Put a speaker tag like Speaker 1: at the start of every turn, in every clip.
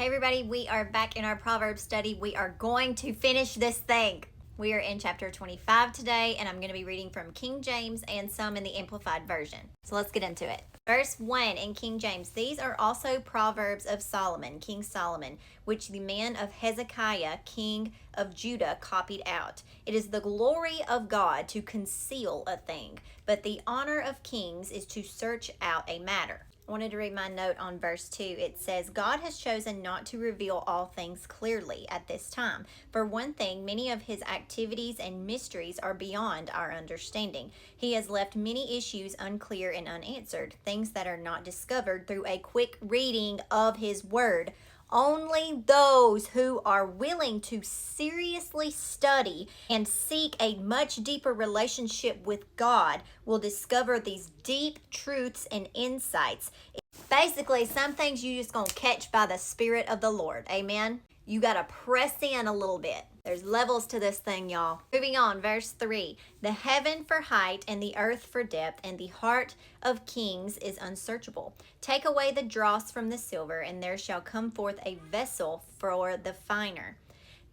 Speaker 1: Hey everybody, we are back in our Proverbs study. We are going to finish this thing. We are in chapter 25 today, and I'm going to be reading from King James and some in the Amplified Version. So let's get into it. Verse 1 in King James. These are also Proverbs of Solomon, King Solomon, which the men of Hezekiah, king of Judah, copied out. It is the glory of God to conceal a thing, but the honor of kings is to search out a matter. I wanted to read my note on verse 2. It says, God has chosen not to reveal all things clearly at this time. For one thing, many of his activities and mysteries are beyond our understanding. He has left many issues unclear and unanswered, things that are not discovered through a quick reading of his word. Only those who are willing to seriously study and seek a much deeper relationship with God will discover these deep truths and insights. Basically, some things you just gonna catch by the Spirit of the Lord. Amen. You gotta press in a little bit. There's levels to this thing, y'all. Moving on, verse 3. The heaven for height and the earth for depth, and the heart of kings is unsearchable. Take away the dross from the silver, and there shall come forth a vessel for the finer.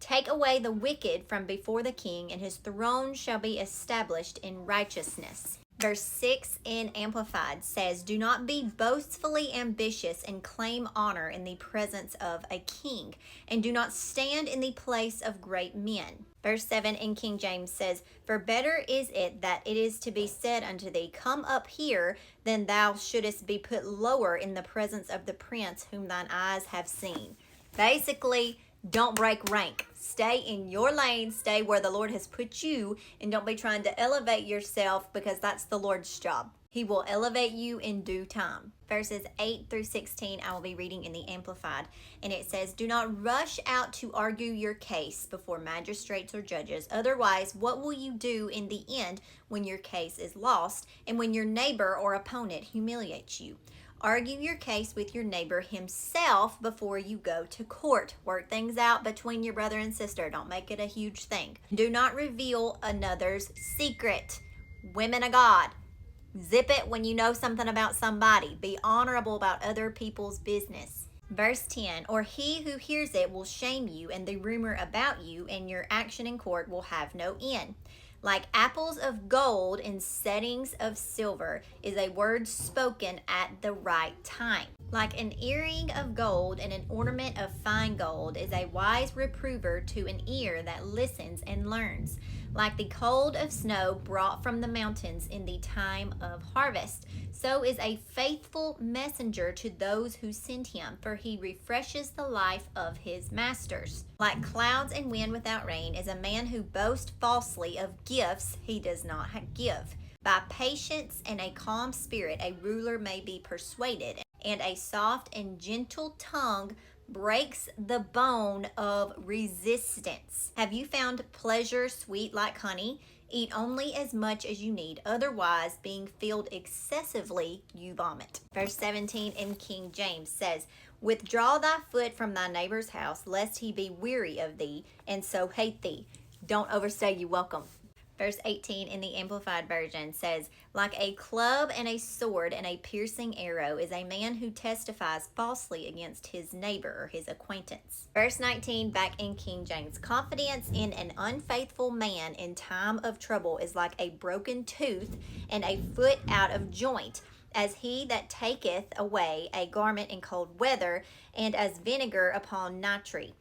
Speaker 1: Take away the wicked from before the king, and his throne shall be established in righteousness. Verse 6 in Amplified says, do not be boastfully ambitious and claim honor in the presence of a king, and do not stand in the place of great men. Verse 7 in King James says, for better is it that it is to be said unto thee, come up here, than thou shouldest be put lower in the presence of the prince whom thine eyes have seen. Basically, don't break rank. Stay in your lane. Stay where the Lord has put you, and don't be trying to elevate yourself, because that's the Lord's job. He will elevate you in due time. Verses 8 through 16 I will be reading in the Amplified, and it says, do not rush out to argue your case before magistrates or judges. Otherwise, what will you do in the end when your case is lost and when your neighbor or opponent humiliates you? Argue your case with your neighbor himself before you go to court. Work things out between your brother and sister. Don't make it a huge thing. Do not reveal another's secret. Women of God, zip it when you know something about somebody. Be honorable about other people's business. Verse 10, or he who hears it will shame you, and the rumor about you and your action in court will have no end. Like apples of gold in settings of silver is a word spoken at the right time. Like an earring of gold and an ornament of fine gold is a wise reprover to an ear that listens and learns. Like the cold of snow brought from the mountains in the time of harvest, so is a faithful messenger to those who send him, for he refreshes the life of his masters. Like clouds and wind without rain is a man who boasts falsely of gifts he does not give. By patience and a calm spirit a ruler may be persuaded, and a soft and gentle tongue breaks the bone of resistance. Have you found pleasure sweet like honey? Eat only as much as you need, otherwise, being filled excessively, you vomit. Verse 17 in King James says, withdraw thy foot from thy neighbor's house, lest he be weary of thee, and so hate thee. Don't overstay your welcome. Verse 18 in the Amplified Version says, like a club and a sword and a piercing arrow is a man who testifies falsely against his neighbor or his acquaintance. Verse 19 back in King James, confidence in an unfaithful man in time of trouble is like a broken tooth and a foot out of joint, as he that taketh away a garment in cold weather, and as vinegar upon nitre.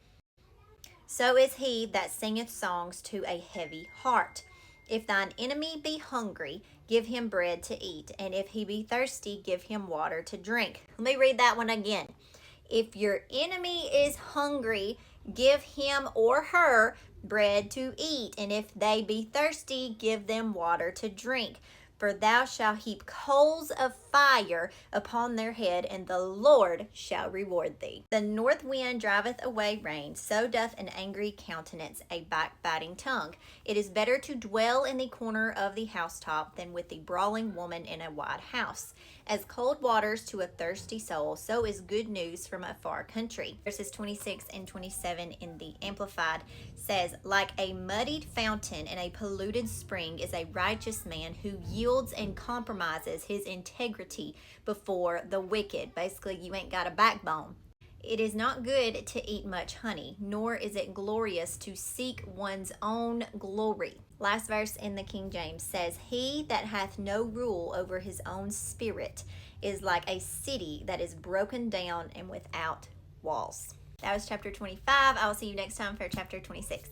Speaker 1: So is he that singeth songs to a heavy heart. If thine enemy be hungry, give him bread to eat, and if he be thirsty, give him water to drink. Let me read that one again. If your enemy is hungry, give him or her bread to eat, and if they be thirsty, give them water to drink. For thou shalt heap coals of fire upon their head, and the Lord shall reward thee. The north wind driveth away rain, so doth an angry countenance a backbiting tongue. It is better to dwell in the corner of the housetop than with the brawling woman in a wide house. As cold waters to a thirsty soul, so is good news from a far country. Verses 26 and 27 in the Amplified says, like a muddied fountain and a polluted spring is a righteous man who yields and compromises his integrity before the wicked. Basically, you ain't got a backbone. It is not good to eat much honey, nor is it glorious to seek one's own glory. Last verse in the King James says, He that hath no rule over his own spirit is like a city that is broken down and without walls. That was chapter 25. I will see you next time for chapter 26.